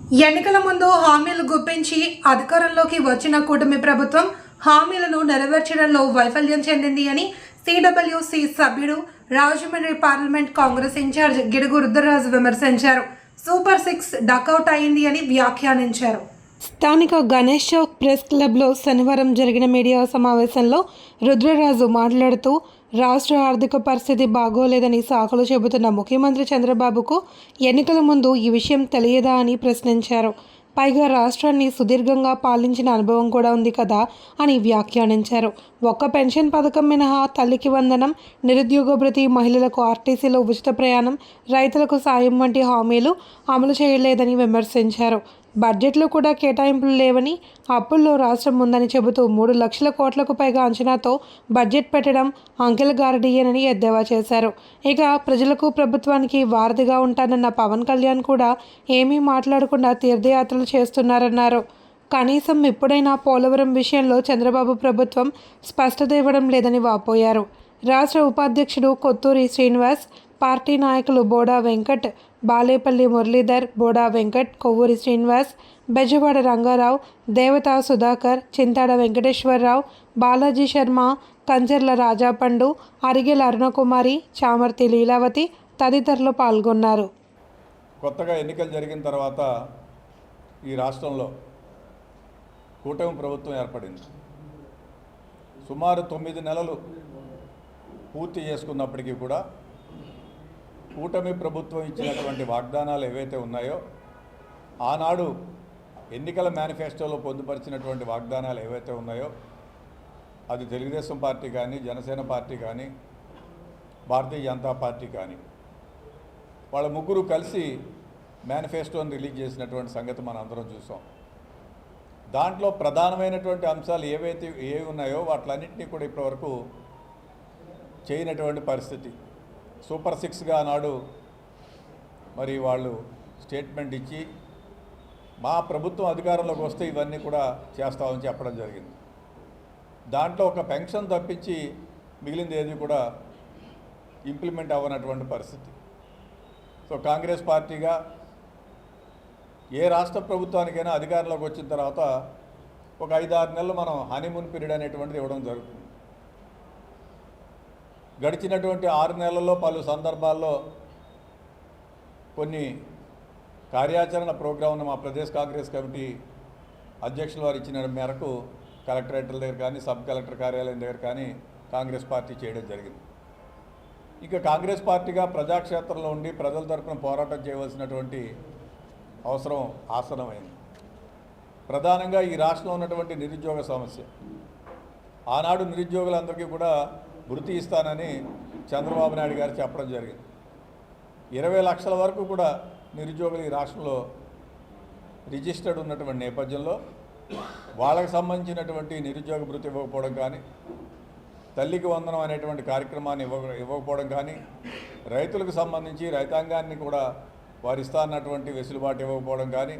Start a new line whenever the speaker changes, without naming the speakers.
ఎన్నికల ముందు హామీలు గుప్పించి అధికారంలోకి వచ్చిన కూటమి ప్రభుత్వం హామీలను నెరవేర్చడంలో వైఫల్యం చెందింది అని సిడబ్ల్యూసి సభ్యుడు రాజమండ్రి పార్లమెంట్ కాంగ్రెస్ ఇన్ఛార్జ్ గిడుగు రుద్రరాజు విమర్శించారు. సూపర్ 6 డకౌట్ అయింది అని వ్యాఖ్యానించారు. స్థానిక గణేష్ చౌక్ ప్రెస్ క్లబ్లో శనివారం జరిగిన మీడియా సమావేశంలో రుద్రరాజు మాట్లాడుతూ రాష్ట్ర ఆర్థిక పరిస్థితి బాగోలేదని సాకులు చెబుతున్న ముఖ్యమంత్రి చంద్రబాబుకు ఎన్నికల ముందు ఈ విషయం తెలియదా అని ప్రశ్నించారు. పైగా రాష్ట్రాన్ని సుదీర్ఘంగా పాలించిన అనుభవం కూడా ఉంది కదా అని వ్యాఖ్యానించారు. ఒక్క పెన్షన్ పథకం మినహా తల్లికి వందనం, నిరుద్యోగ భృతి, మహిళలకు ఆర్టీసీలో ఉచిత ప్రయాణం, రైతులకు సాయం వంటి హామీలు అమలు చేయలేదని విమర్శించారు. బడ్జెట్లో కూడా కేటాయింపులు లేవని, అప్పుల్లో రాష్ట్రం ఉందని చెబుతూ 3 లక్షల కోట్లకు పైగా అంచనాతో బడ్జెట్ పెట్టడం అంకెల గారడీయేనని ఎద్దేవా చేశారు. ఇక ప్రజలకు ప్రభుత్వానికి వారధిగా ఉంటానన్న పవన్ కళ్యాణ్ కూడా ఏమీ మాట్లాడకుండా తీర్థయాత్రలు చేస్తున్నారన్నారు. కనీసం ఇప్పుడైనా పోలవరం విషయంలో చంద్రబాబు ప్రభుత్వం స్పష్టత ఇవ్వడం లేదని వాపోయారు. రాష్ట్ర ఉపాధ్యక్షుడు కొత్తూరి శ్రీనివాస్, పార్టీ నాయకులు బోడా వెంకట్, బాలేపల్లి మురళీధర్, బోడా వెంకట్, కొవ్వూరి శ్రీనివాస్, బెజవాడ రంగారావు, దేవతా సుధాకర్, చింతాడ వెంకటేశ్వరరావు, బాలాజీ శర్మ, కంజర్ల రాజాపండు, అరిగెల అరుణకుమారి, చామర్తి లీలావతి తదితరులు పాల్గొన్నారు.
కొత్తగా ఎన్నికలు జరిగిన తర్వాత ఈ రాష్ట్రంలో కూటమి ప్రభుత్వం ఏర్పడింది. సుమారు 9 నెలలు పూర్తి చేసుకున్నప్పటికీ కూడా కూటమి ప్రభుత్వం ఇచ్చినటువంటి వాగ్దానాలు ఏవైతే ఉన్నాయో, ఆనాడు ఎన్నికల మేనిఫెస్టోలో పొందుపరిచినటువంటి వాగ్దానాలు ఏవైతే ఉన్నాయో, అది తెలుగుదేశం పార్టీ కానీ, జనసేన పార్టీ కానీ, భారతీయ జనతా పార్టీ కానీ, వాళ్ళ ముగ్గురు కలిసి మేనిఫెస్టోని రిలీజ్ చేసినటువంటి సంగతి మనం అందరం చూసాం. దాంట్లో ప్రధానమైనటువంటి అంశాలు ఏవి ఉన్నాయో వాటిలన్నింటినీ కూడా ఇప్పటివరకు చేయనటువంటి పరిస్థితి. సూపర్ 6గా నాడు మరి వాళ్ళు స్టేట్మెంట్ ఇచ్చి మా ప్రభుత్వం అధికారంలోకి వస్తే ఇవన్నీ కూడా చేస్తామని చెప్పడం జరిగింది. దాంట్లో ఒక పెన్షన్ తప్పించి మిగిలింది ఏది కూడా ఇంప్లిమెంట్ అవ్వనటువంటి పరిస్థితి. సో కాంగ్రెస్ పార్టీగా ఏ రాష్ట్ర ప్రభుత్వానికైనా అధికారంలోకి వచ్చిన తర్వాత ఒక 5-6 నెలలు మనం హనీమూన్ పీరియడ్ అనేటువంటిది ఇవ్వడం జరుగుతుంది. గడిచినటువంటి 6 నెలల్లో పలు సందర్భాల్లో కొన్ని కార్యాచరణ ప్రోగ్రాంను మా ప్రదేశ్ కాంగ్రెస్ కమిటీ అధ్యక్షుల వారు ఇచ్చిన మేరకు కలెక్టరేట్ల దగ్గర కానీ, సబ్ కలెక్టర్ కార్యాలయం దగ్గర కానీ కాంగ్రెస్ పార్టీ చేయడం జరిగింది. ఇక కాంగ్రెస్ పార్టీగా ప్రజాక్షేత్రంలో ఉండి ప్రజల తరపున పోరాటం చేయవలసినటువంటి అవసరం ఆసనమైంది. ప్రధానంగా ఈ రాష్ట్రంలో ఉన్నటువంటి నిరుద్యోగ సమస్య. ఆనాడు నిరుద్యోగులందరికీ కూడా వృత్తి ఇస్తానని చంద్రబాబు నాయుడు గారు చెప్పడం జరిగింది. 20 లక్షల వరకు కూడా నిరుద్యోగులు ఈ రాష్ట్రంలో రిజిస్టర్డ్ ఉన్నటువంటి నేపథ్యంలో వాళ్ళకి సంబంధించినటువంటి నిరుద్యోగ వృత్తి ఇవ్వకపోవడం కానీ, తల్లికి వందనం అనేటువంటి కార్యక్రమాన్ని ఇవ్వకపోవడం కానీ, రైతులకు సంబంధించి రైతాంగాన్ని కూడా వారు ఇస్తా అన్నటువంటి వెసులుబాటు ఇవ్వకపోవడం కానీ,